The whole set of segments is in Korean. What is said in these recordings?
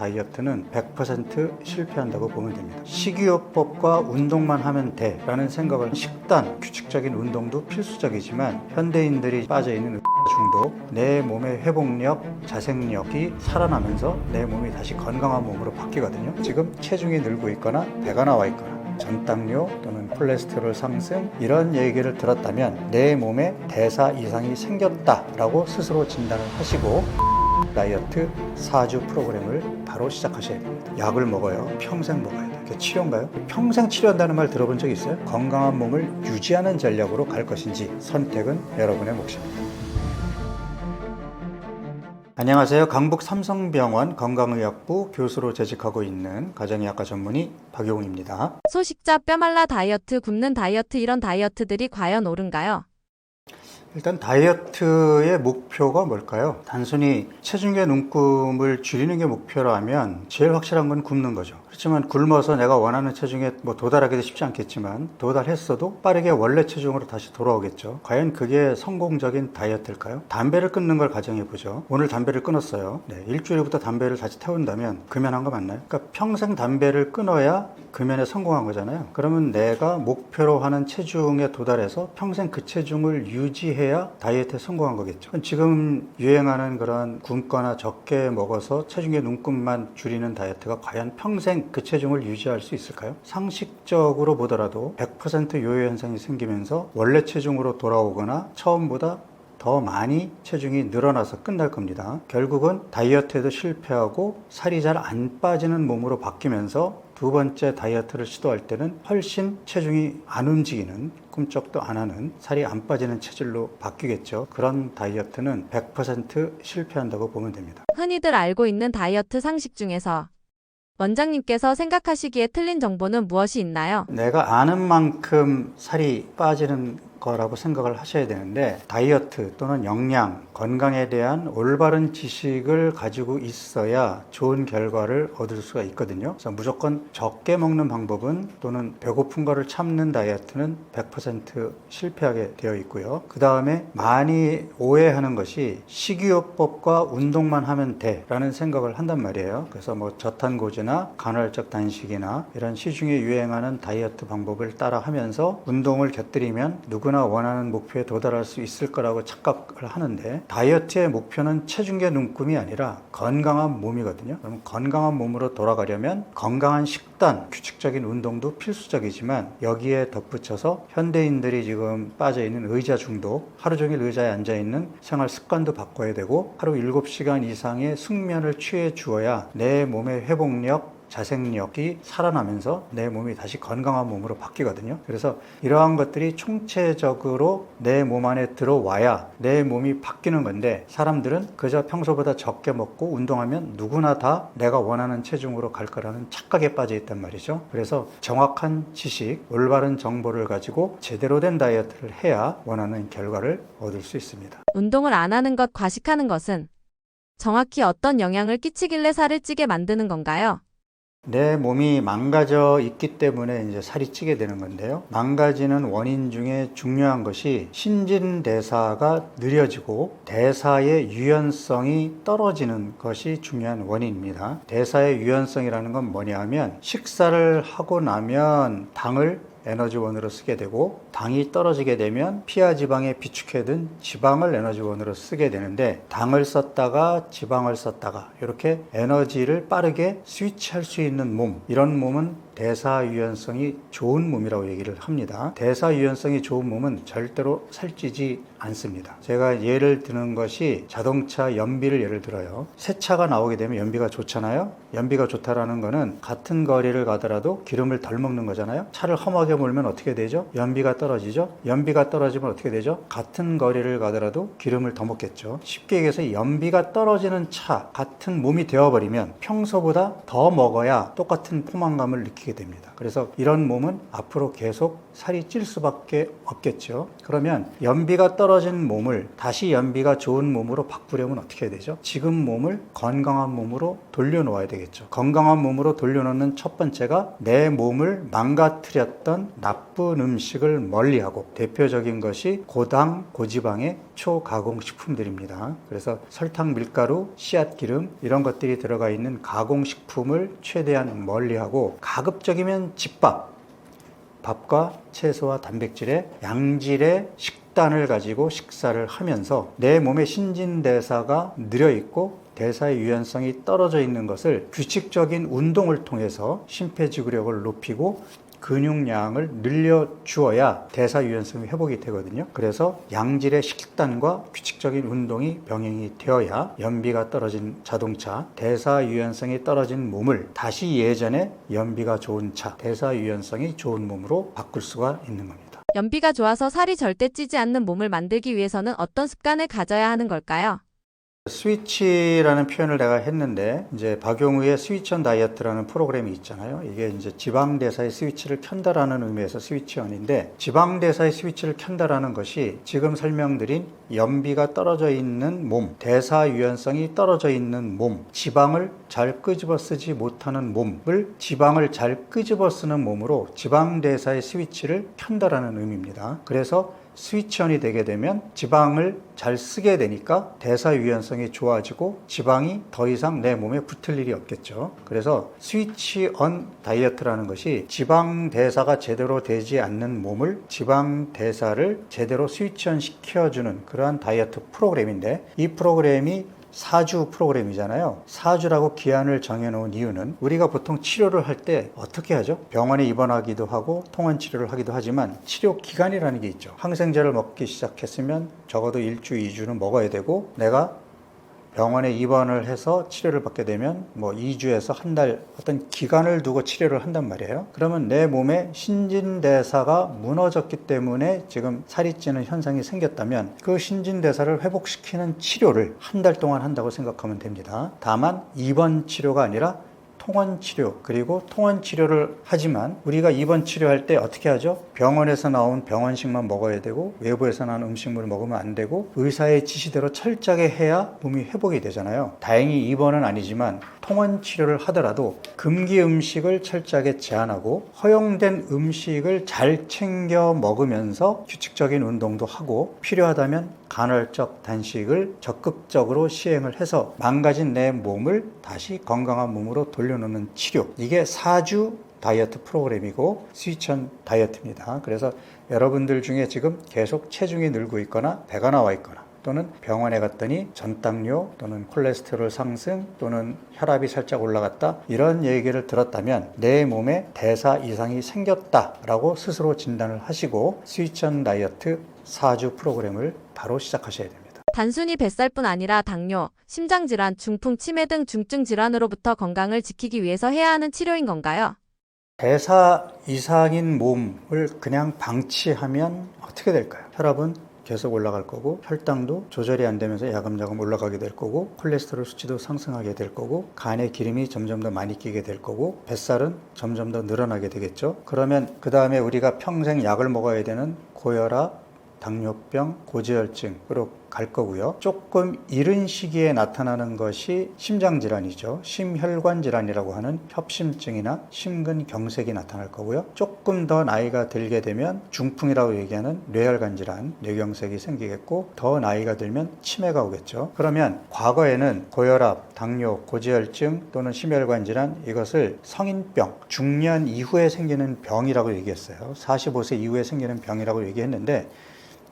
다이어트는 100% 실패한다고 보면 됩니다. 식이요법과 운동만 하면 돼 라는 생각을, 식단, 규칙적인 운동도 필수적이지만 현대인들이 빠져있는 중독, 내 몸의 회복력, 자생력이 살아나면서 내 몸이 다시 건강한 몸으로 바뀌거든요. 지금 체중이 늘고 있거나 배가 나와 있거나 전당뇨 또는 콜레스테롤 상승 이런 얘기를 들었다면 내 몸에 대사 이상이 생겼다라고 스스로 진단을 하시고 다이어트 4주 프로그램을 바로 시작하셔야 됩니다. 약을 먹어요. 평생 먹어야 돼요. 그게 치료인가요? 평생 치료한다는 말 들어본 적 있어요? 건강한 몸을 유지하는 전략으로 갈 것인지 선택은 여러분의 몫입니다. 안녕하세요. 강북 삼성병원 건강의학부 교수로 재직하고 있는 가정의학과 전문의 박용입니다. 소식자 뼈말라 다이어트, 굶는 다이어트 이런 다이어트들이 과연 옳은가요? 일단 다이어트의 목표가 뭘까요? 단순히 체중계 눈금을 줄이는 게 목표라면 제일 확실한 건 굶는 거죠. 그렇지만 굶어서 내가 원하는 체중에 도달하기도 쉽지 않겠지만 도달했어도 빠르게 원래 체중으로 다시 돌아오겠죠. 과연 그게 성공적인 다이어트일까요? 담배를 끊는 걸 가정해보죠. 오늘 담배를 끊었어요. 일주일부터 담배를 다시 태운다면 금연한 거 맞나요? 그러니까 평생 담배를 끊어야 금연에 성공한 거잖아요. 그러면 내가 목표로 하는 체중에 도달해서 평생 그 체중을 유지해야 다이어트에 성공한 거겠죠. 지금 유행하는 그런 굶거나 적게 먹어서 체중의 눈금만 줄이는 다이어트가 과연 평생 그 체중을 유지할 수 있을까요? 상식적으로 보더라도 100% 요요 현상이 생기면서 원래 체중으로 돌아오거나 처음보다 더 많이 체중이 늘어나서 끝날 겁니다. 결국은 다이어트에도 실패하고 살이 잘 안 빠지는 몸으로 바뀌면서 두 번째 다이어트를 시도할 때는 훨씬 체중이 안 움직이는, 꿈쩍도 안 하는, 살이 안 빠지는 체질로 바뀌겠죠. 그런 다이어트는 100% 실패한다고 보면 됩니다. 흔히들 알고 있는 다이어트 상식 중에서 원장님께서 생각하시기에 틀린 정보는 무엇이 있나요? 내가 아는 만큼 살이 빠지는 거라고 생각을 하셔야 되는데, 다이어트 또는 영양, 건강에 대한 올바른 지식을 가지고 있어야 좋은 결과를 얻을 수가 있거든요. 그래서 무조건 적게 먹는 방법은 또는 배고픈 거를 참는 다이어트는 100% 실패하게 되어 있고요. 그 다음에 많이 오해하는 것이 식이요법과 운동만 하면 돼 라는 생각을 한단 말이에요. 그래서 저탄고지나 간헐적 단식이나 이런 시중에 유행하는 다이어트 방법을 따라 하면서 운동을 곁들이면 누구나 원하는 목표에 도달할 수 있을 거라고 착각을 하는데, 다이어트의 목표는 체중계 눈금이 아니라 건강한 몸이거든요. 그럼 건강한 몸으로 돌아가려면 건강한 식단, 규칙적인 운동도 필수적이지만 여기에 덧붙여서 현대인들이 지금 빠져있는 의자 중독, 하루 종일 의자에 앉아있는 생활 습관도 바꿔야 되고 하루 7시간 이상의 숙면을 취해 주어야 내 몸의 회복력, 자생력이 살아나면서 내 몸이 다시 건강한 몸으로 바뀌거든요. 그래서 이러한 것들이 총체적으로 내 몸 안에 들어와야 내 몸이 바뀌는 건데, 사람들은 그저 평소보다 적게 먹고 운동하면 누구나 다 내가 원하는 체중으로 갈 거라는 착각에 빠져 있단 말이죠. 그래서 정확한 지식, 올바른 정보를 가지고 제대로 된 다이어트를 해야 원하는 결과를 얻을 수 있습니다. 운동을 안 하는 것, 과식하는 것은 정확히 어떤 영향을 끼치길래 살을 찌게 만드는 건가요? 내 몸이 망가져 있기 때문에 이제 살이 찌게 되는 건데요. 망가지는 원인 중에 중요한 것이 신진대사가 느려지고 대사의 유연성이 떨어지는 것이 중요한 원인입니다. 대사의 유연성이라는 건 뭐냐 하면, 식사를 하고 나면 당을 에너지원으로 쓰게 되고, 당이 떨어지게 되면 피하지방에 비축해둔 지방을 에너지원으로 쓰게 되는데, 당을 썼다가 지방을 썼다가 이렇게 에너지를 빠르게 스위치할 수 있는 몸, 이런 몸은 대사 유연성이 좋은 몸이라고 얘기를 합니다. 대사 유연성이 좋은 몸은 절대로 살찌지 않습니다. 제가 예를 드는 것이 자동차 연비를 예를 들어요. 새 차가 나오게 되면 연비가 좋잖아요. 연비가 좋다라는 거는 같은 거리를 가더라도 기름을 덜 먹는 거잖아요. 차를 험하게 몰면 어떻게 되죠? 연비가 떨어지죠. 연비가 떨어지면 어떻게 되죠? 같은 거리를 가더라도 기름을 더 먹겠죠. 쉽게 얘기해서 연비가 떨어지는 차, 같은 몸이 되어버리면 평소보다 더 먹어야 똑같은 포만감을 느끼게 버티게 됩니다. 그래서 이런 몸은 앞으로 계속 살이 찔 수밖에 없겠죠. 그러면 연비가 떨어진 몸을 다시 연비가 좋은 몸으로 바꾸려면 어떻게 해야 되죠? 지금 몸을 건강한 몸으로 돌려놓아야 되겠죠. 건강한 몸으로 돌려놓는 첫 번째가 내 몸을 망가뜨렸던 나쁜 음식을 멀리하고, 대표적인 것이 고당, 고지방의 초가공식품들입니다. 그래서 설탕, 밀가루, 씨앗기름 이런 것들이 들어가 있는 가공식품을 최대한 멀리하고, 가급적이면 집밥, 밥과 채소와 단백질의 양질의 식단을 가지고 식사를 하면서 내 몸의 신진대사가 느려 있고 대사의 유연성이 떨어져 있는 것을 규칙적인 운동을 통해서 심폐지구력을 높이고 근육량을 늘려주어야 대사 유연성이 회복이 되거든요. 그래서 양질의 식단과 규칙적인 운동이 병행이 되어야 연비가 떨어진 자동차, 대사 유연성이 떨어진 몸을 다시 예전에 연비가 좋은 차, 대사 유연성이 좋은 몸으로 바꿀 수가 있는 겁니다. 연비가 좋아서 살이 절대 찌지 않는 몸을 만들기 위해서는 어떤 습관을 가져야 하는 걸까요? 스위치라는 표현을 내가 했는데, 이제 박용우의 스위치온 다이어트라는 프로그램이 있잖아요. 이게 이제 지방대사의 스위치를 켠다라는 의미에서 스위치온인데, 지방대사의 스위치를 켠다라는 것이 지금 설명드린 연비가 떨어져 있는 몸, 대사 유연성이 떨어져 있는 몸, 지방을 잘 끄집어 쓰지 못하는 몸을 지방을 잘 끄집어 쓰는 몸으로 지방대사의 스위치를 켠다라는 의미입니다. 그래서 스위치온이 되게 되면 지방을 잘 쓰게 되니까 대사 유연성이 좋아지고 지방이 더 이상 내 몸에 붙을 일이 없겠죠. 그래서 스위치온 다이어트라는 것이 지방 대사가 제대로 되지 않는 몸을 지방 대사를 제대로 스위치온 시켜주는 그러한 다이어트 프로그램인데, 이 프로그램이 4주 프로그램이잖아요. 4주라고 기한을 정해놓은 이유는 우리가 보통 치료를 할 때 어떻게 하죠? 병원에 입원하기도 하고 통원 치료를 하기도 하지만 치료 기간이라는 게 있죠. 항생제를 먹기 시작했으면 적어도 1주, 2주는 먹어야 되고, 내가 병원에 입원을 해서 치료를 받게 되면 뭐 2주에서 한 달 어떤 기간을 두고 치료를 한단 말이에요. 그러면 내 몸의 신진대사가 무너졌기 때문에 지금 살이 찌는 현상이 생겼다면 그 신진대사를 회복시키는 치료를 한 달 동안 한다고 생각하면 됩니다. 다만 입원 치료가 아니라 통원 치료, 그리고 통원 치료를 하지만 우리가 입원 치료할 때 어떻게 하죠? 병원에서 나온 병원식만 먹어야 되고 외부에서 나온 음식물을 먹으면 안 되고 의사의 지시대로 철저하게 해야 몸이 회복이 되잖아요. 다행히 입원은 아니지만 통원 치료를 하더라도 금기 음식을 철저하게 제한하고 허용된 음식을 잘 챙겨 먹으면서 규칙적인 운동도 하고 필요하다면 간헐적 단식을 적극적으로 시행을 해서 망가진 내 몸을 다시 건강한 몸으로 돌려놓는 치료, 이게 4주 다이어트 프로그램이고 스위치온 다이어트입니다. 그래서 여러분들 중에 지금 계속 체중이 늘고 있거나 배가 나와 있거나 또는 병원에 갔더니 전당뇨 또는 콜레스테롤 상승 또는 혈압이 살짝 올라갔다, 이런 얘기를 들었다면 내 몸에 대사 이상이 생겼다라고 스스로 진단을 하시고 스위치온 다이어트 4주 프로그램을 바로 시작하셔야 됩니다. 단순히 뱃살뿐 아니라 당뇨, 심장질환, 중풍, 치매 등 중증 질환으로부터 건강을 지키기 위해서 해야 하는 치료인 건가요? 대사 이상인 몸을 그냥 방치하면 어떻게 될까요? 혈압은 계속 올라갈 거고, 혈당도 조절이 안 되면서 야금야금 올라가게 될 거고, 콜레스테롤 수치도 상승하게 될 거고, 간에 기름이 점점 더 많이 끼게 될 거고, 뱃살은 점점 더 늘어나게 되겠죠. 그러면 그 다음에 우리가 평생 약을 먹어야 되는 고혈압, 당뇨병, 고지혈증으로 갈 거고요. 조금 이른 시기에 나타나는 것이 심장질환이죠. 심혈관질환이라고 하는 협심증이나 심근경색이 나타날 거고요. 조금 더 나이가 들게 되면 중풍이라고 얘기하는 뇌혈관질환, 뇌경색이 생기겠고, 더 나이가 들면 치매가 오겠죠. 그러면 과거에는 고혈압, 당뇨, 고지혈증 또는 심혈관질환, 이것을 성인병, 중년 이후에 생기는 병이라고 얘기했어요. 45세 이후에 생기는 병이라고 얘기했는데,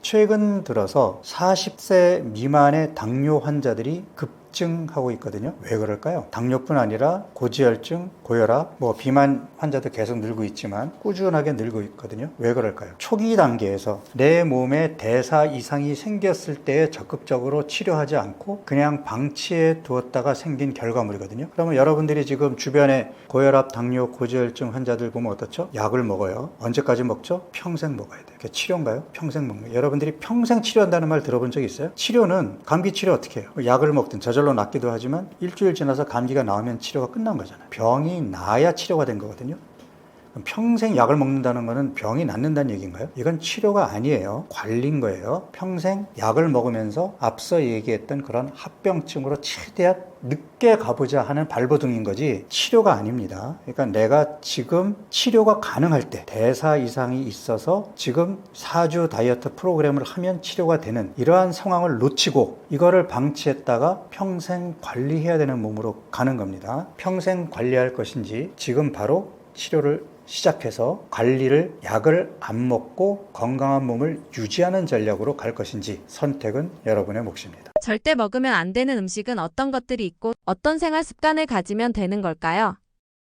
최근 들어서 40세 미만의 당뇨 환자들이 급증하고 있거든요. 왜 그럴까요? 당뇨뿐 아니라 고지혈증, 고혈압, 비만 환자도 계속 늘고 있지만 꾸준하게 늘고 있거든요. 왜 그럴까요? 초기 단계에서 내 몸에 대사 이상이 생겼을 때 적극적으로 치료하지 않고 그냥 방치해 두었다가 생긴 결과물이거든요. 그러면 여러분들이 지금 주변에 고혈압, 당뇨, 고지혈증 환자들 보면 어떻죠? 약을 먹어요. 언제까지 먹죠? 평생 먹어야 돼요. 그게 치료인가요? 평생 먹는 거예요. 여러분들이 평생 치료한다는 말 들어본 적 있어요? 치료는 감기 치료 어떻게 해요? 약을 먹든 저절로 낫기도 하지만 일주일 지나서 감기가 나오면 치료가 끝난 거잖아요. 병이 나야 치료가 된 거거든요. 그럼 평생 약을 먹는다는 것은 병이 낫는다는 얘기인가요? 이건 치료가 아니에요. 관리인 거예요. 평생 약을 먹으면서 앞서 얘기했던 그런 합병증으로 최대한 늦게 가보자 하는 발버둥인 거지 치료가 아닙니다. 그러니까 내가 지금 치료가 가능할 때 대사 이상이 있어서 지금 4주 다이어트 프로그램을 하면 치료가 되는 이러한 상황을 놓치고 이거를 방치했다가 평생 관리해야 되는 몸으로 가는 겁니다. 평생 관리할 것인지 지금 바로 치료를 시작해서 관리를 약을 안 먹고 건강한 몸을 유지하는 전략으로 갈 것인지 선택은 여러분의 몫입니다. 절대 먹으면 안 되는 음식은 어떤 것들이 있고 어떤 생활 습관을 가지면 되는 걸까요?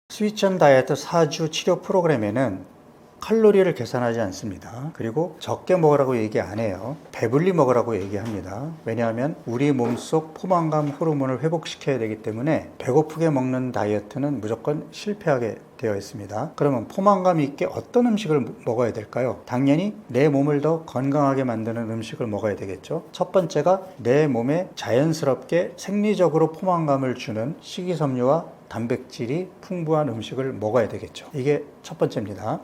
스위치 다이어트 4주 치료 프로그램에는 칼로리를 계산하지 않습니다. 그리고 적게 먹으라고 얘기 안 해요. 배불리 먹으라고 얘기합니다. 왜냐하면 우리 몸속 포만감 호르몬을 회복시켜야 되기 때문에 배고프게 먹는 다이어트는 무조건 실패하게 되어 있습니다. 그러면 포만감 있게 어떤 음식을 먹어야 될까요? 당연히 내 몸을 더 건강하게 만드는 음식을 먹어야 되겠죠. 첫 번째가 내 몸에 자연스럽게 생리적으로 포만감을 주는 식이섬유와 단백질이 풍부한 음식을 먹어야 되겠죠. 이게 첫 번째입니다.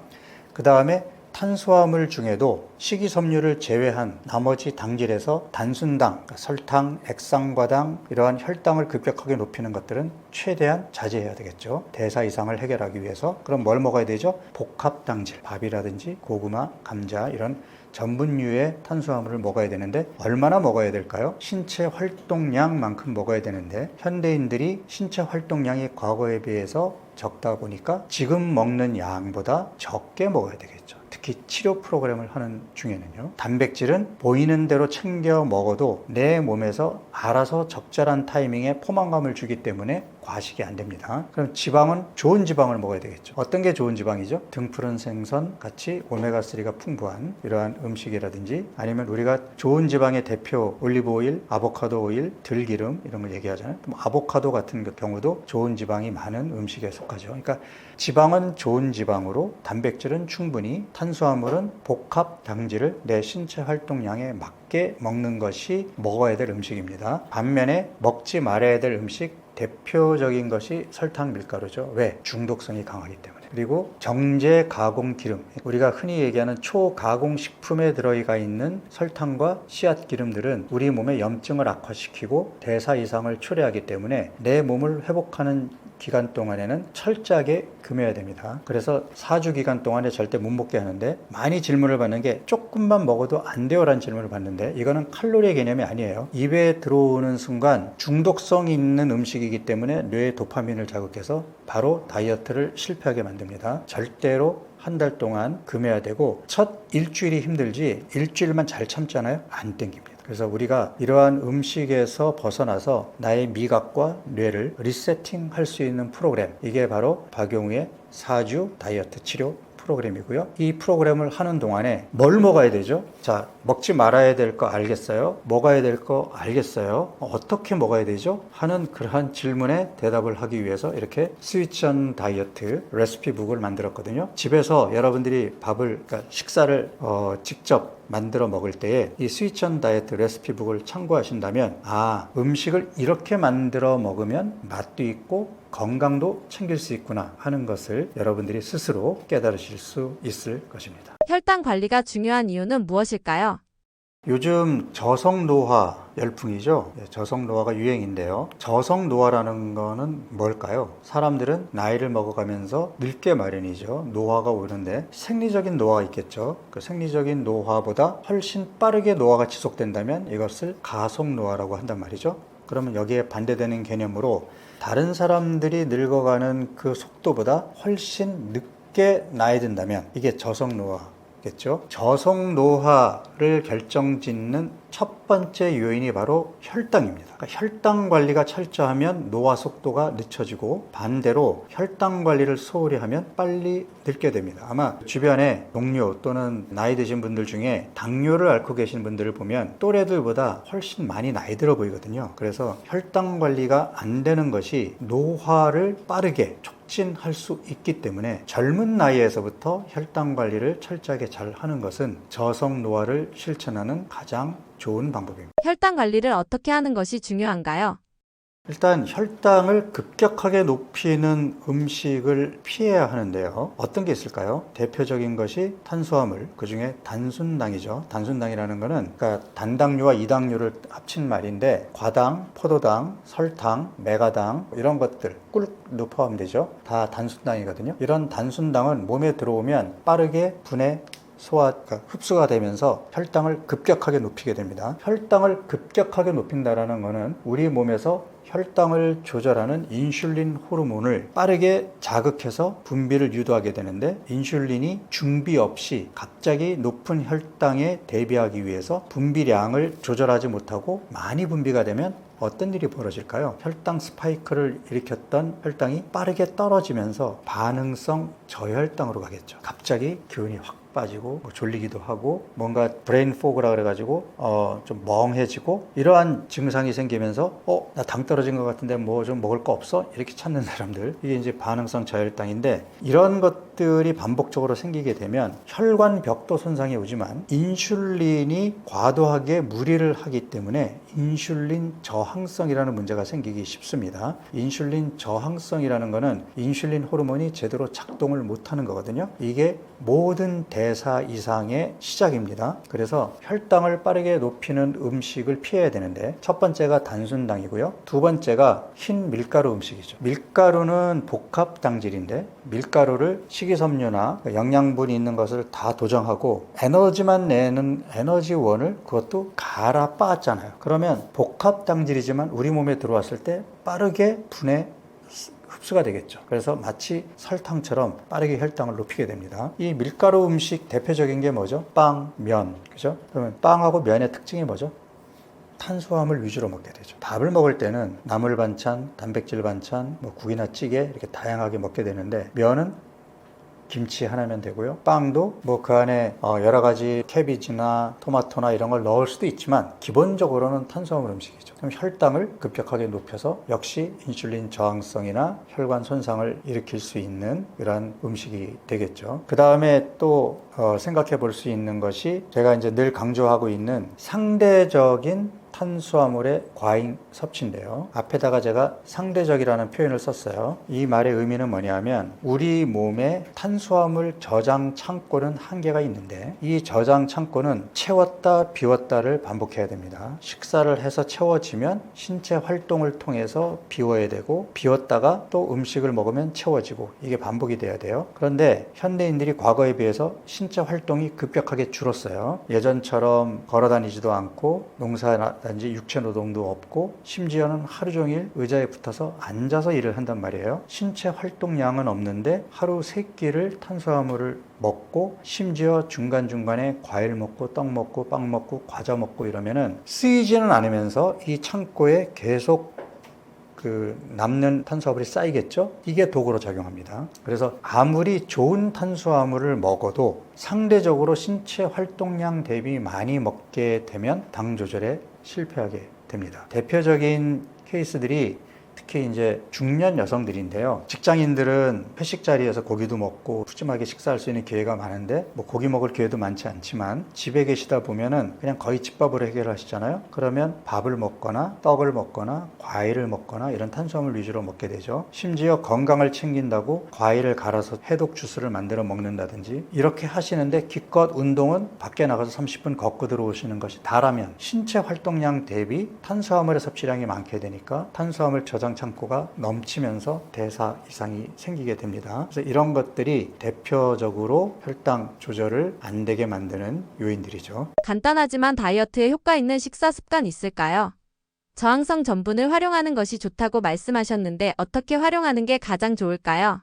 그 다음에 탄수화물 중에도 식이섬유를 제외한 나머지 당질에서 단순당, 그러니까 설탕, 액상과당 이러한 혈당을 급격하게 높이는 것들은 최대한 자제해야 되겠죠. 대사 이상을 해결하기 위해서. 그럼 뭘 먹어야 되죠? 복합당질, 밥이라든지 고구마, 감자 이런 전분류의 탄수화물을 먹어야 되는데 얼마나 먹어야 될까요? 신체 활동량만큼 먹어야 되는데 현대인들이 신체 활동량이 과거에 비해서 적다 보니까 지금 먹는 양보다 적게 먹어야 되겠죠. 특히 치료 프로그램을 하는 중에는요. 단백질은 보이는 대로 챙겨 먹어도 내 몸에서 알아서 적절한 타이밍에 포만감을 주기 때문에 과식이 안 됩니다. 그럼 지방은 좋은 지방을 먹어야 되겠죠. 어떤 게 좋은 지방이죠? 등푸른 생선 같이 오메가3가 풍부한 이러한 음식이라든지 아니면 우리가 좋은 지방의 대표 올리브 오일, 아보카도 오일, 들기름 이런 걸 얘기하잖아요. 아보카도 같은 경우도 좋은 지방이 많은 음식에 속하죠. 그러니까 지방은 좋은 지방으로 단백질은 충분히 탄수화물은 복합 당질을 내 신체 활동량에 맞게 먹는 것이 먹어야 될 음식입니다. 반면에 먹지 말아야 될 음식 대표적인 것이 설탕, 밀가루죠. 왜? 중독성이 강하기 때문에. 그리고 정제 가공 기름, 우리가 흔히 얘기하는 초가공 식품에 들어가 있는 설탕과 씨앗 기름들은 우리 몸의 염증을 악화시키고 대사 이상을 초래하기 때문에 내 몸을 회복하는 기간 동안에는 철저하게 금해야 됩니다. 그래서 4주 기간 동안에 절대 못 먹게 하는데 많이 질문을 받는 게 조금만 먹어도 안 돼요 라는 질문을 받는데 이거는 칼로리의 개념이 아니에요. 입에 들어오는 순간 중독성 있는 음식이기 때문에 뇌의 도파민을 자극해서 바로 다이어트를 실패하게 만듭니다. 절대로 한 달 동안 금해야 되고 첫 일주일이 힘들지 일주일만 잘 참잖아요. 안 땡깁니다. 그래서 우리가 이러한 음식에서 벗어나서 나의 미각과 뇌를 리세팅할 수 있는 프로그램, 이게 바로 박용우의 4주 다이어트 치료 프로그램이고요. 이 프로그램을 하는 동안에 뭘 먹어야 되죠? 자, 먹지 말아야 될 거 알겠어요? 먹어야 될 거 알겠어요? 어떻게 먹어야 되죠? 하는 그러한 질문에 대답을 하기 위해서 이렇게 스위치 온 다이어트 레시피북을 만들었거든요. 집에서 여러분들이 그러니까 식사를 직접 만들어 먹을 때에 이 스위치 온 다이어트 레시피북을 참고하신다면 음식을 이렇게 만들어 먹으면 맛도 있고 건강도 챙길 수 있구나 하는 것을 여러분들이 스스로 깨달으실 수 있을 것입니다. 혈당 관리가 중요한 이유는 무엇일까요? 요즘 저성노화 열풍이죠. 저성노화가 유행인데요. 저성노화라는 거는 뭘까요? 사람들은 나이를 먹어가면서 늙게 마련이죠. 노화가 오는데 생리적인 노화가 있겠죠. 그 생리적인 노화보다 훨씬 빠르게 노화가 지속된다면 이것을 가속노화라고 한단 말이죠. 그러면 여기에 반대되는 개념으로 다른 사람들이 늙어가는 그 속도보다 훨씬 늦게 나이 든다면 이게 저성노화겠죠. 저성노화를 결정짓는 첫 번째 요인이 바로 혈당입니다. 그러니까 혈당 관리가 철저하면 노화 속도가 늦춰지고 반대로 혈당 관리를 소홀히 하면 빨리 늙게 됩니다. 아마 주변에 동료 또는 나이 드신 분들 중에 당뇨를 앓고 계신 분들을 보면 또래들보다 훨씬 많이 나이 들어 보이거든요. 그래서 혈당 관리가 안 되는 것이 노화를 빠르게 촉진할 수 있기 때문에 젊은 나이에서부터 혈당 관리를 철저하게 잘 하는 것은 저성노화를 실천하는 가장 좋은 방법입니다. 혈당 관리를 어떻게 하는 것이 중요한가요? 일단 혈당을 급격하게 높이는 음식을 피해야 하는데요. 어떤 게 있을까요? 대표적인 것이 탄수화물, 그중에 단순당이죠. 단순당이라는 거는 그러니까 단당류와 이당류를 합친 말인데 과당, 포도당, 설탕, 메가당 이런 것들 꿀도 포함되죠. 다 단순당이거든요. 이런 단순당은 몸에 들어오면 빠르게 분해 그러니까 흡수가 되면서 혈당을 급격하게 높이게 됩니다. 혈당을 급격하게 높인다는 것은 우리 몸에서 혈당을 조절하는 인슐린 호르몬을 빠르게 자극해서 분비를 유도하게 되는데 인슐린이 준비 없이 갑자기 높은 혈당에 대비하기 위해서 분비량을 조절하지 못하고 많이 분비가 되면 어떤 일이 벌어질까요? 혈당 스파이크를 일으켰던 혈당이 빠르게 떨어지면서 반응성 저혈당으로 가겠죠. 갑자기 기운이 확 빠지고 졸리기도 하고 뭔가 브레인 포그라 그래가지고 좀 멍해지고 이러한 증상이 생기면서 나 당 떨어진 것 같은데 뭐 좀 먹을 거 없어? 이렇게 찾는 사람들, 이게 이제 반응성 저혈당인데, 이런 것들이 반복적으로 생기게 되면 혈관벽도 손상이 오지만 인슐린이 과도하게 무리를 하기 때문에 인슐린 저항성이라는 문제가 생기기 쉽습니다. 인슐린 저항성이라는 거는 인슐린 호르몬이 제대로 작동을 못하는 거거든요. 이게 모든 대사 이상의 시작입니다. 그래서 혈당을 빠르게 높이는 음식을 피해야 되는데, 첫 번째가 단순당이고요. 두 번째가 흰 밀가루 음식이죠. 밀가루는 복합 당질인데 밀가루를 식이섬유나 영양분이 있는 것을 다 도정하고 에너지만 내는 에너지원을 그것도 갈아 빻았잖아요. 그러면 복합 당질이지만 우리 몸에 들어왔을 때 빠르게 분해 흡수가 되겠죠. 그래서 마치 설탕처럼 빠르게 혈당을 높이게 됩니다. 이 밀가루 음식 대표적인 게 뭐죠? 빵, 면, 그죠? 그러면 빵하고 면의 특징이 뭐죠? 탄수화물 위주로 먹게 되죠. 밥을 먹을 때는 나물 반찬, 단백질 반찬, 국이나 찌개 이렇게 다양하게 먹게 되는데, 면은 김치 하나면 되고요. 빵도 그 안에 여러 가지 캐비지나 토마토나 이런 걸 넣을 수도 있지만 기본적으로는 탄수화물 음식이죠. 그럼 혈당을 급격하게 높여서 역시 인슐린 저항성이나 혈관 손상을 일으킬 수 있는 그런 음식이 되겠죠. 그 다음에 또 생각해 볼 수 있는 것이 제가 이제 늘 강조하고 있는 상대적인 탄수화물의 과잉 섭취인데요. 앞에다가 제가 상대적이라는 표현을 썼어요. 이 말의 의미는 뭐냐면 우리 몸에 탄수화물 저장 창고는 한계가 있는데 이 저장 창고는 채웠다 비웠다를 반복해야 됩니다. 식사를 해서 채워지면 신체 활동을 통해서 비워야 되고, 비웠다가 또 음식을 먹으면 채워지고, 이게 반복이 돼야 돼요. 그런데 현대인들이 과거에 비해서 신체 활동이 급격하게 줄었어요. 예전처럼 걸어 다니지도 않고 농사라든지 육체 노동도 없고, 심지어는 하루 종일 의자에 붙어서 앉아서 일을 한단 말이에요. 신체 활동량은 없는데 하루 3끼를 탄수화물을 먹고, 심지어 중간중간에 과일 먹고 떡 먹고 빵 먹고 과자 먹고 이러면은 쓰이지는 않으면서 이 창고에 계속 남는 탄수화물이 쌓이겠죠? 이게 독으로 작용합니다. 그래서 아무리 좋은 탄수화물을 먹어도 상대적으로 신체 활동량 대비 많이 먹게 되면 당 조절에 실패하게 됩니다. 대표적인 케이스들이 특히 이제 중년 여성들인데요. 직장인들은 회식 자리에서 고기도 먹고 푸짐하게 식사할 수 있는 기회가 많은데 고기 먹을 기회도 많지 않지만 집에 계시다 보면은 그냥 거의 집밥으로 해결하시잖아요. 그러면 밥을 먹거나 떡을 먹거나 과일을 먹거나 이런 탄수화물 위주로 먹게 되죠. 심지어 건강을 챙긴다고 과일을 갈아서 해독 주스를 만들어 먹는다든지 이렇게 하시는데, 기껏 운동은 밖에 나가서 30분 걷고 들어오시는 것이 다라면 신체 활동량 대비 탄수화물의 섭취량이 많게 되니까 탄수화물 저장 창고가 넘치면서 대사 이상이 생기게 됩니다. 그래서 이런 것들이 대표적으로 혈당 조절을 안 되게 만드는 요인들이죠. 간단하지만 다이어트에 효과 있는 식사 습관 있을까요? 저항성 전분을 활용하는 것이 좋다고 말씀하셨는데 어떻게 활용하는 게 가장 좋을까요?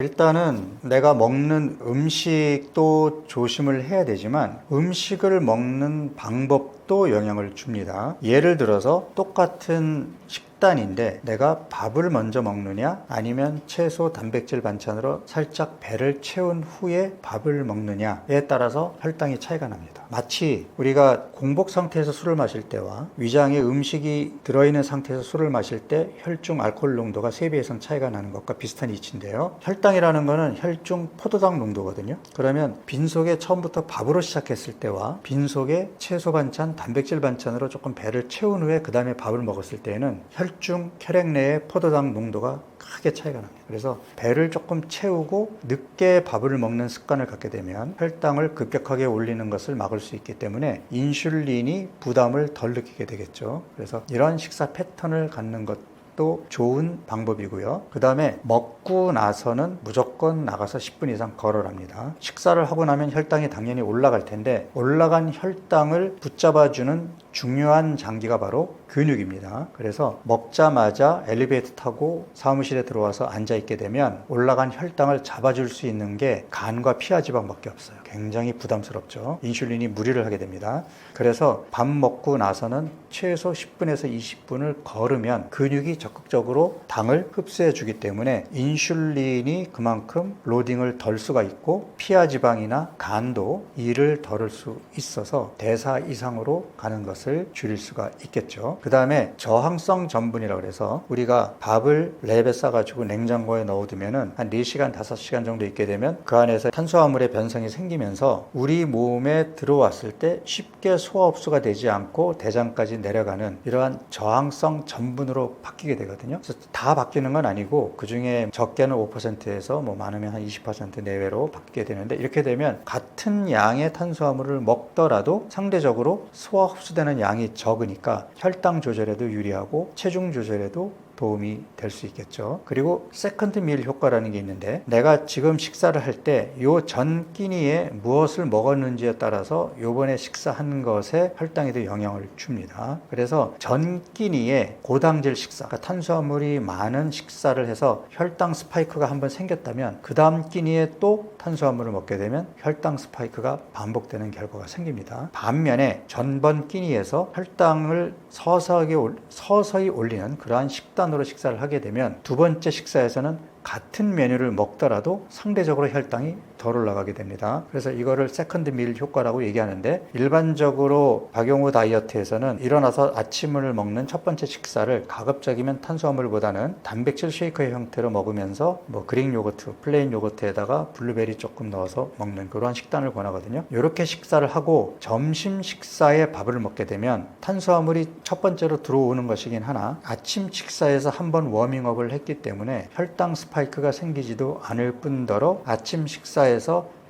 일단은 내가 먹는 음식도 조심을 해야 되지만 음식을 먹는 방법도 영향을 줍니다. 예를 들어서 똑같은 식단인데 내가 밥을 먼저 먹느냐 아니면 채소 단백질 반찬으로 살짝 배를 채운 후에 밥을 먹느냐에 따라서 혈당이 차이가 납니다. 마치 우리가 공복 상태에서 술을 마실 때와 위장에 음식이 들어있는 상태에서 술을 마실 때 혈중 알코올 농도가 3배 이상 차이가 나는 것과 비슷한 이치인데요. 혈당이라는 거는 혈중 포도당 농도거든요. 그러면 빈속에 처음부터 밥으로 시작했을 때와 빈속에 채소 반찬, 단백질 반찬으로 조금 배를 채운 후에 그 다음에 밥을 먹었을 때에는 혈 혈중 혈액 내의 포도당 농도가 크게 차이가 납니다. 그래서 배를 조금 채우고 늦게 밥을 먹는 습관을 갖게 되면 혈당을 급격하게 올리는 것을 막을 수 있기 때문에 인슐린이 부담을 덜 느끼게 되겠죠. 그래서 이런 식사 패턴을 갖는 것도 좋은 방법이고요. 그 다음에 먹고 나서는 무조건 나가서 10분 이상 걸어랍니다. 식사를 하고 나면 혈당이 당연히 올라갈 텐데 올라간 혈당을 붙잡아주는 중요한 장기가 바로 근육입니다. 그래서 먹자마자 엘리베이터 타고 사무실에 들어와서 앉아있게 되면 올라간 혈당을 잡아줄 수 있는 게 간과 피하 지방밖에 없어요. 굉장히 부담스럽죠. 인슐린이 무리를 하게 됩니다. 그래서 밥 먹고 나서는 최소 10분에서 20분을 걸으면 근육이 적극적으로 당을 흡수해 주기 때문에 인슐린이 그만큼 로딩을 덜 수가 있고 피하 지방이나 간도 일을 덜을 수 있어서 대사 이상으로 가는 것을 줄일 수가 있겠죠. 그 다음에 저항성 전분이라고 해서 우리가 밥을 랩에 싸가지고 냉장고에 넣어두면은 한 4시간, 5시간 정도 있게 되면 그 안에서 탄수화물의 변성이 생기면서 우리 몸에 들어왔을 때 쉽게 소화 흡수가 되지 않고 대장까지 내려가는 이러한 저항성 전분으로 바뀌게 되거든요. 그래서 다 바뀌는 건 아니고 그 중에 적게는 5%에서 뭐 많으면 한 20% 내외로 바뀌게 되는데 이렇게 되면 같은 양의 탄수화물을 먹더라도 상대적으로 소화 흡수되는 양이 적으니까 혈당 조절에도 유리하고 체중 조절에도 도움이 될 수 있겠죠. 그리고 세컨드 밀 효과라는 게 있는데 내가 지금 식사를 할 때 요 전 끼니에 무엇을 먹었는지에 따라서 요번에 식사한 것에 혈당에도 영향을 줍니다. 그래서 전 끼니에 고당질 식사, 그러니까 탄수화물이 많은 식사를 해서 혈당 스파이크가 한번 생겼다면 그 다음 끼니에 또 탄수화물을 먹게 되면 혈당 스파이크가 반복되는 결과가 생깁니다. 반면에 전번 끼니에서 혈당을 서서히 올리는 그러한 식단으로 식사를 하게 되면 두 번째 식사에서는 같은 메뉴를 먹더라도 상대적으로 혈당이 덜 올라가게 됩니다. 그래서 이거를 세컨드 밀 효과라고 얘기하는데 일반적으로 박용우 다이어트에서는 일어나서 아침을 먹는 첫 번째 식사를 가급적이면 탄수화물보다는 단백질 쉐이커의 형태로 먹으면서 뭐 그릭 요거트, 플레인 요거트에다가 블루베리 조금 넣어서 먹는 그러한 식단을 권하거든요. 이렇게 식사를 하고 점심 식사에 밥을 먹게 되면 탄수화물이 첫 번째로 들어오는 것이긴 하나 아침 식사에서 한번 워밍업을 했기 때문에 혈당 스파이크가 생기지도 않을 뿐더러 아침 식사에서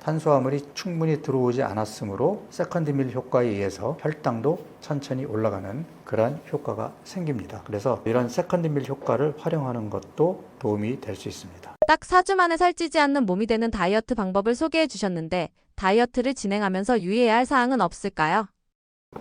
탄수화물이 충분히 들어오지 않았으므로 세컨드 밀 효과에 의해서 혈당도 천천히 올라가는 그러한 효과가 생깁니다. 그래서 이런 세컨드 밀 효과를 활용하는 것도 도움이 될 수 있습니다. 딱 4주 만에 살찌지 않는 몸이 되는 다이어트 방법을 소개해 주셨는데 다이어트를 진행하면서 유의해야 할 사항은 없을까요?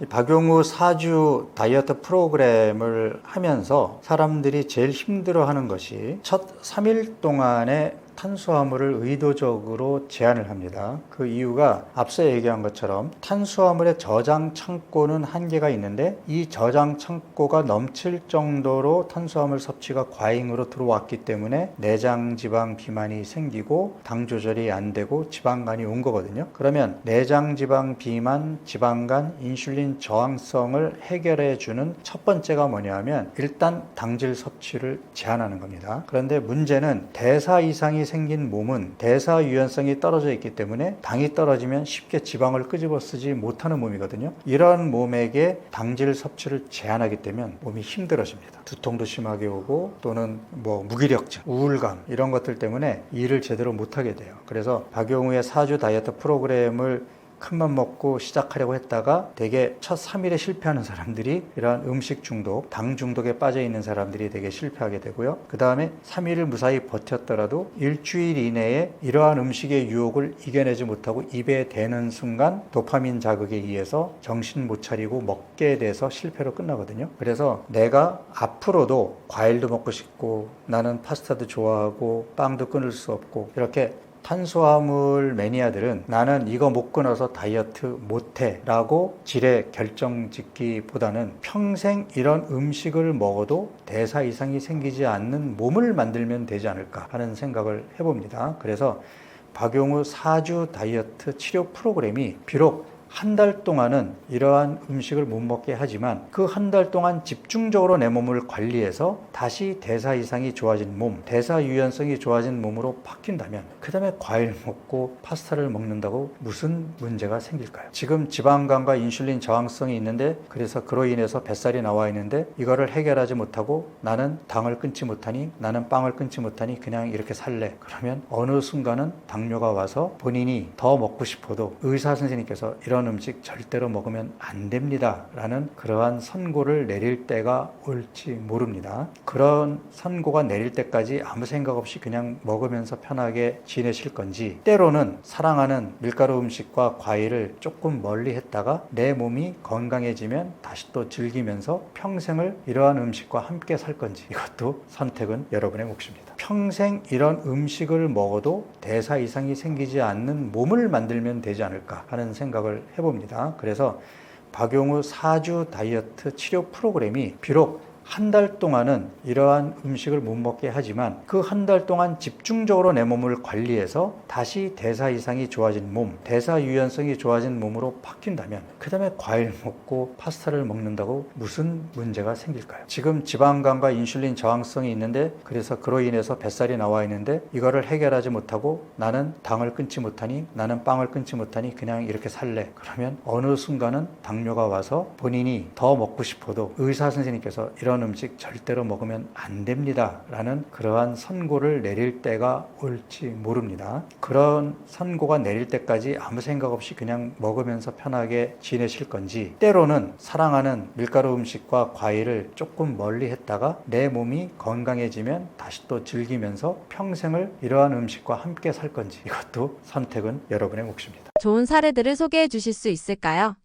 박용우 4주 다이어트 프로그램을 하면서 사람들이 제일 힘들어하는 것이 첫 3일 동안에 탄수화물을 의도적으로 제한을 합니다. 그 이유가 앞서 얘기한 것처럼 탄수화물의 저장 창고는 한계가 있는데 이 저장 창고가 넘칠 정도로 탄수화물 섭취가 과잉으로 들어왔기 때문에 내장 지방 비만이 생기고 당 조절이 안 되고 지방간이 온 거거든요. 그러면 내장 지방 비만, 지방간, 인슐린 저항성을 해결해 주는 첫 번째가 뭐냐면 일단 당질 섭취를 제한하는 겁니다. 그런데 문제는 대사 이상이 생긴 몸은 대사 유연성이 떨어져 있기 때문에 당이 떨어지면 쉽게 지방을 끄집어 쓰지 못하는 몸이거든요. 이런 몸에게 당질 섭취를 제한하게 되면 몸이 힘들어집니다. 두통도 심하게 오고 또는 뭐 무기력증, 우울감 이런 것들 때문에 일을 제대로 못하게 돼요. 그래서 박용우의 4주 다이어트 프로그램을 큰맘 먹고 시작하려고 했다가 되게 첫 3일에 실패하는 사람들이 이러한 음식 중독, 당 중독에 빠져 있는 사람들이 되게 실패하게 되고요. 그 다음에 3일을 무사히 버텼더라도 일주일 이내에 이러한 음식의 유혹을 이겨내지 못하고 입에 대는 순간 도파민 자극에 의해서 정신 못 차리고 먹게 돼서 실패로 끝나거든요. 그래서 내가 앞으로도 과일도 먹고 싶고 나는 파스타도 좋아하고 빵도 끊을 수 없고 이렇게 탄수화물 매니아들은 나는 이거 못 끊어서 다이어트 못해 라고 지레 결정 짓기보다는 평생 이런 음식을 먹어도 대사 이상이 생기지 않는 몸을 만들면 되지 않을까 하는 생각을 해봅니다. 그래서 박용우 4주 다이어트 치료 프로그램이 비록 한 달 동안은 이러한 음식을 못 먹게 하지만 그 한 달 동안 집중적으로 내 몸을 관리해서 다시 대사 이상이 좋아진 몸, 대사 유연성이 좋아진 몸으로 바뀐다면 그 다음에 과일 먹고 파스타를 먹는다고 무슨 문제가 생길까요? 지금 지방간과 인슐린 저항성이 있는데 그래서 그로 인해서 뱃살이 나와 있는데 이거를 해결하지 못하고 나는 당을 끊지 못하니 나는 빵을 끊지 못하니 그냥 이렇게 살래. 그러면 어느 순간은 당뇨가 와서 본인이 더 먹고 싶어도 의사 선생님께서 이런 음식 절대로 먹으면 안 됩니다 라는 그러한 선고를 내릴 때가 올지 모릅니다. 그런 선고가 내릴 때까지 아무 생각 없이 그냥 먹으면서 편하게 지내실 건지, 때로는 사랑하는 밀가루 음식과 과일을 조금 멀리 했다가 내 몸이 건강해지면 다시 또 즐기면서 평생을 이러한 음식과 함께 살 건지, 이것도 선택은 여러분의 몫입니다. 평생 이런 음식을 먹어도 대사 이상이 생기지 않는 몸을 만들면 되지 않을까 하는 생각을 해봅니다. 그래서 박용우 4주 다이어트 치료 프로그램이 비록 한 달 동안은 이러한 음식을 못 먹게 하지만 그 한 달 동안 집중적으로 내 몸을 관리해서 다시 대사 이상이 좋아진 몸, 대사 유연성이 좋아진 몸으로 바뀐다면 그 다음에 과일 먹고 파스타를 먹는다고 무슨 문제가 생길까요? 지금 지방간과 인슐린 저항성이 있는데 그래서 그로 인해서 뱃살이 나와 있는데 이거를 해결하지 못하고 나는 당을 끊지 못하니 나는 빵을 끊지 못하니 그냥 이렇게 살래. 그러면 어느 순간은 당뇨가 와서 본인이 더 먹고 싶어도 의사 선생님께서 이런 음식 절대로 먹으면 안 됩니다 라는 그러한 선고를 내릴 때가 올지 모릅니다. 그런 선고가 내릴 때까지 아무 생각 없이 그냥 먹으면서 편하게 지내실 건지, 때로는 사랑하는 밀가루 음식과 과일을 조금 멀리 했다가 내 몸이 건강해지면 다시 또 즐기면서 평생을 이러한 음식과 함께 살 건지, 이것도 선택은 여러분의 몫입니다. 좋은 사례들을 소개해 주실 수 있을까요?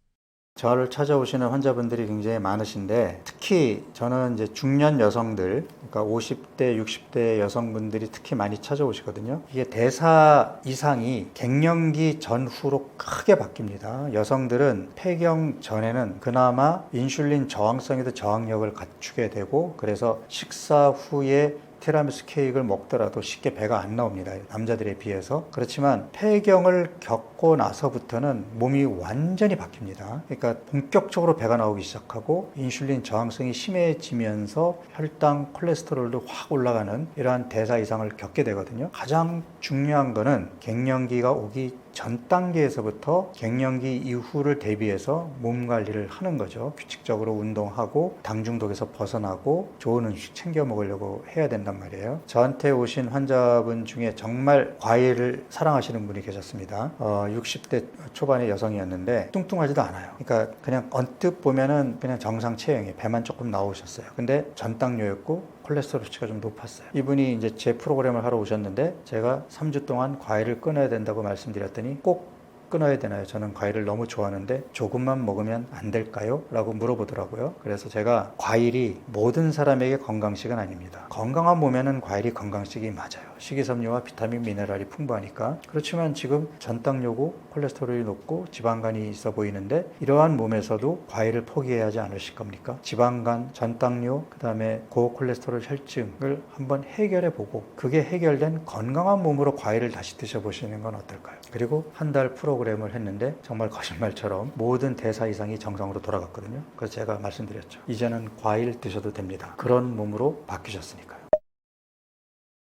저를 찾아오시는 환자분들이 굉장히 많으신데 특히 저는 이제 중년 여성들, 그러니까 50대, 60대 여성분들이 특히 많이 찾아오시거든요. 이게 대사 이상이 갱년기 전후로 크게 바뀝니다. 여성들은 폐경 전에는 그나마 인슐린 저항성에도 저항력을 갖추게 되고 그래서 식사 후에 티라미수 케이크를 먹더라도 쉽게 배가 안 나옵니다. 남자들에 비해서. 그렇지만 폐경을 겪고 나서부터는 몸이 완전히 바뀝니다. 그러니까 본격적으로 배가 나오기 시작하고 인슐린 저항성이 심해지면서 혈당, 콜레스테롤도 확 올라가는 이러한 대사 이상을 겪게 되거든요. 가장 중요한 거는 갱년기가 오기 전 단계에서부터 갱년기 이후를 대비해서 몸 관리를 하는 거죠. 규칙적으로 운동하고 당 중독에서 벗어나고 좋은 음식 챙겨 먹으려고 해야 된단 말이에요. 저한테 오신 환자분 중에 정말 과일을 사랑하시는 분이 계셨습니다. 60대 초반의 여성이었는데 뚱뚱하지도 않아요. 그러니까 그냥 언뜻 보면은 그냥 정상 체형에 배만 조금 나오셨어요. 근데 전당뇨였고 콜레스테롤 수치가 좀 높았어요. 이분이 이제 제 프로그램을 하러 오셨는데 제가 3주 동안 과일을 끊어야 된다고 말씀드렸더니 꼭 끊어야 되나요? 저는 과일을 너무 좋아하는데 조금만 먹으면 안 될까요? 라고 물어보더라고요. 그래서 제가 과일이 모든 사람에게 건강식은 아닙니다. 건강한 몸에는 과일이 건강식이 맞아요. 식이섬유와 비타민, 미네랄이 풍부하니까. 그렇지만 지금 전당뇨고 콜레스테롤이 높고 지방간이 있어 보이는데 이러한 몸에서도 과일을 포기해야 하지 않으실 겁니까? 지방간, 전당뇨, 그 다음에 고콜레스테롤 혈증을 한번 해결해 보고 그게 해결된 건강한 몸으로 과일을 다시 드셔보시는 건 어떨까요? 그리고 한 달 프로그램을 했는데 정말 거짓말처럼 모든 대사 이상이 정상으로 돌아갔거든요. 그래서 제가 말씀드렸죠. 이제는 과일 드셔도 됩니다. 그런 몸으로 바뀌셨으니까요.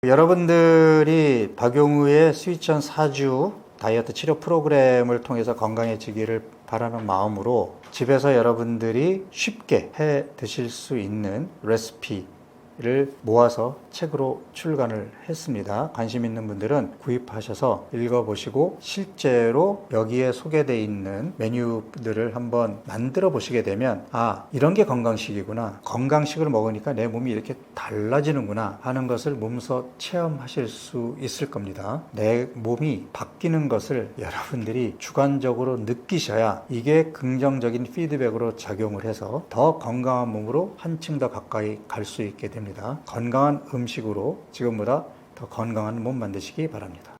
여러분들이 박용우의 스위치온 4주 다이어트 치료 프로그램을 통해서 건강해지기를 바라는 마음으로 집에서 여러분들이 쉽게 해 드실 수 있는 레시피를 모아서 책으로 출간을 했습니다. 관심 있는 분들은 구입하셔서 읽어보시고 실제로 여기에 소개되어 있는 메뉴들을 한번 만들어 보시게 되면 이런 게 건강식이구나, 건강식을 먹으니까 내 몸이 이렇게 달라지는구나 하는 것을 몸소 체험하실 수 있을 겁니다. 내 몸이 바뀌는 것을 여러분들이 주관적으로 느끼셔야 이게 긍정적인 피드백으로 작용을 해서 더 건강한 몸으로 한층 더 가까이 갈 수 있게 됩니다. 건강한 음식으로 지금보다 더 건강한 몸 만드시기 바랍니다.